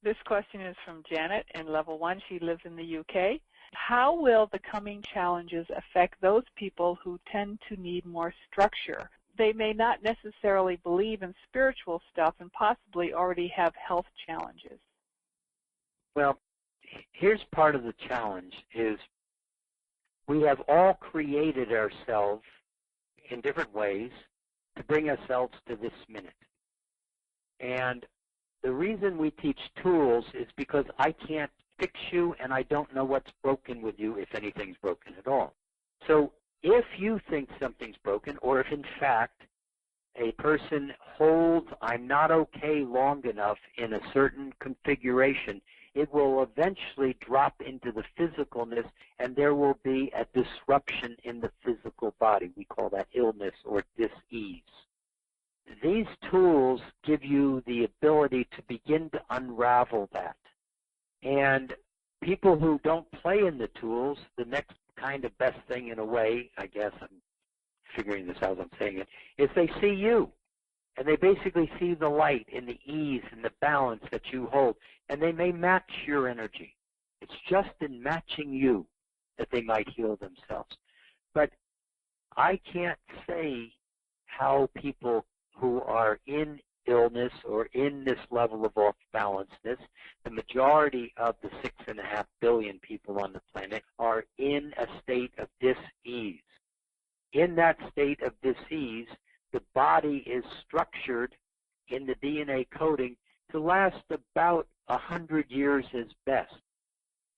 This question is from Janet in level 1. She lives in the UK. How will the coming challenges affect those people who tend to need more structure? They may not necessarily believe in spiritual stuff and possibly already have health challenges. Well, here's part of the challenge is we have all created ourselves in different ways to bring ourselves to this minute. And the reason we teach tools is because I can't fix you and I don't know what's broken with you, if anything's broken at all. So if you think something's broken, or if in fact a person holds I'm not okay long enough in a certain configuration, it will eventually drop into the physicalness and there will be a disruption in the physical body. We call that illness or dis-ease. These tools give you the ability to begin to unravel that. And people who don't play in the tools, the next kind of best thing in a way, I guess I'm figuring this out as I'm saying it, is they see you. And they basically see the light and the ease and the balance that you hold. And they may match your energy. It's just in matching you that they might heal themselves. But I can't say how people who are in illness or in this level of off-balancedness, the majority of the 6.5 billion people on the planet are in a state of dis-ease. In that state of dis-ease, the body is structured in the DNA coding to last about 100 years as best.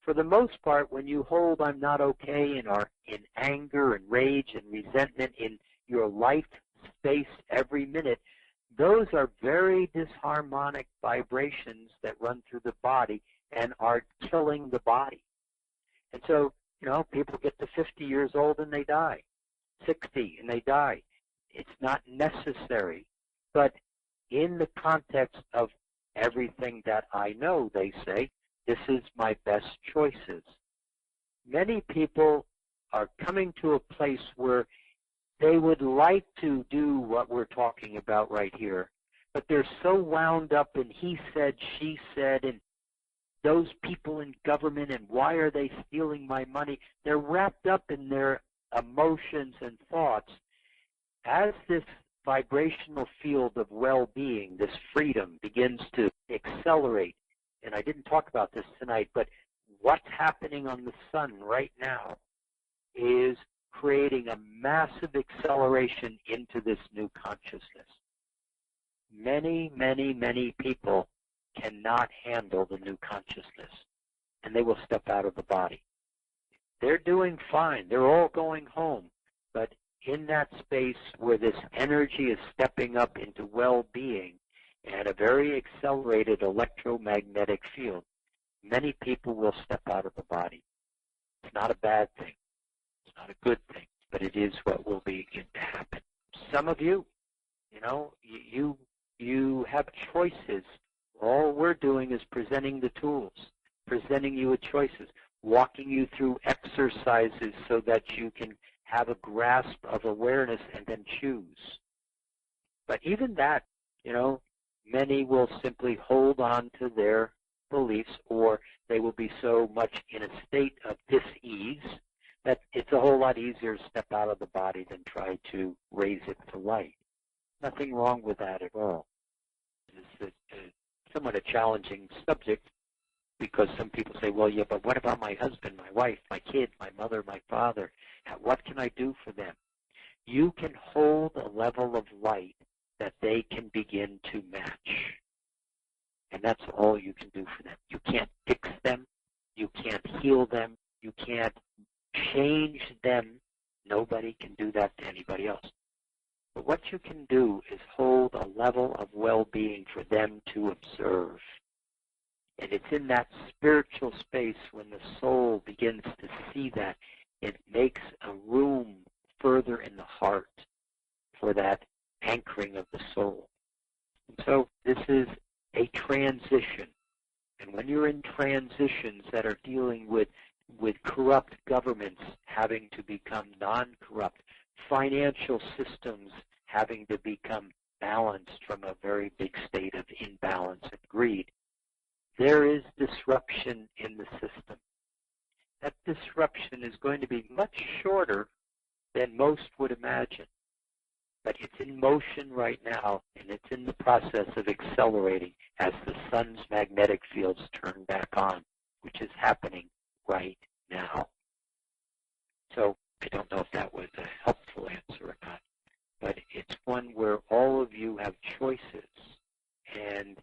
For the most part, when you hold I'm not okay and are in anger and rage and resentment in your life space every minute, those are very disharmonic vibrations that run through the body and are killing the body. And so, people get to 50 years old and they die, 60 and they die. It's not necessary, but in the context of everything that I know, they say, this is my best choices. Many people are coming to a place where they would like to do what we're talking about right here, but they're so wound up in he said, she said, and those people in government, and why are they stealing my money? They're wrapped up in their emotions and thoughts. As this vibrational field of well-being, this freedom, begins to accelerate, and I didn't talk about this tonight, but what's happening on the sun right now is creating a massive acceleration into this new consciousness. Many, many, many people cannot handle the new consciousness, and they will step out of the body. They're doing fine. They're all going home. But in that space where this energy is stepping up into well-being and a very accelerated electromagnetic field, many people will step out of the body. It's not a bad thing. It's not a good thing, but it is what will begin to happen. Some of you, you have choices. All we're doing is presenting the tools, presenting you with choices, walking you through exercises so that you can have a grasp of awareness and then choose. But even that, many will simply hold on to their beliefs, or they will be so much in a state of dis-ease that it's a whole lot easier to step out of the body than try to raise it to light. Nothing wrong with that at all. It's somewhat a challenging subject because some people say, well, yeah, but what about my husband, my wife, my kid, my mother, my father? What can I do for them? You can hold a level of light that they can begin to match. And that's all you can do for them. You can't fix them. You can't heal them. You can't change them. Nobody can do that to anybody else. But what you can do is hold a level of well-being for them to observe. And it's in that spiritual space when the soul begins to see that, it makes a room further in the heart for that anchoring of the soul. And so this is a transition. And when you're in transitions that are dealing with corrupt governments having to become non-corrupt, financial systems having to become balanced from a very big state of imbalance and greed. There is disruption in the system. That disruption is going to be much shorter than most would imagine. But it's in motion right now, and it's in the process of accelerating as the sun's magnetic fields turn back on, which is happening right now. So I don't know if that was a helpful answer or not, but it's one where all of you have choices. And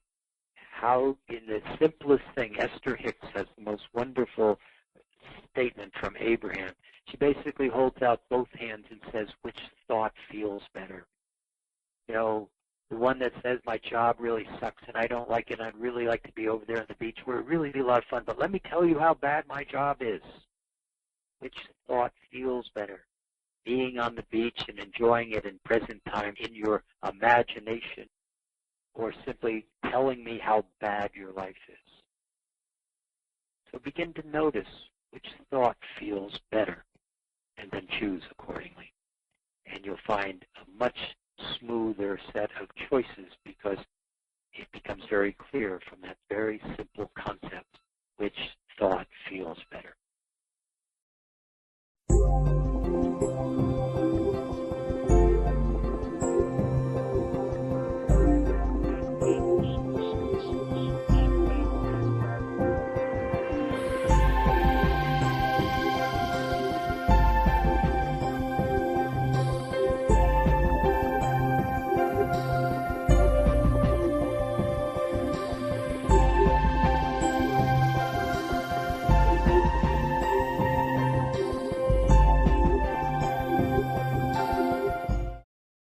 how, in the simplest thing, Esther Hicks has the most wonderful statement from Abraham. She basically holds out both hands and says, which thought feels better? You know, the one that says my job really sucks and I don't like it, I'd really like to be over there on the beach where it really be a lot of fun, but let me tell you how bad my job is. Which thought feels better? Being on the beach and enjoying it in present time in your imagination, or simply telling me how bad your life is? So begin to notice which thought feels better, and then choose accordingly. And you'll find a much smoother set of choices because it becomes very clear from that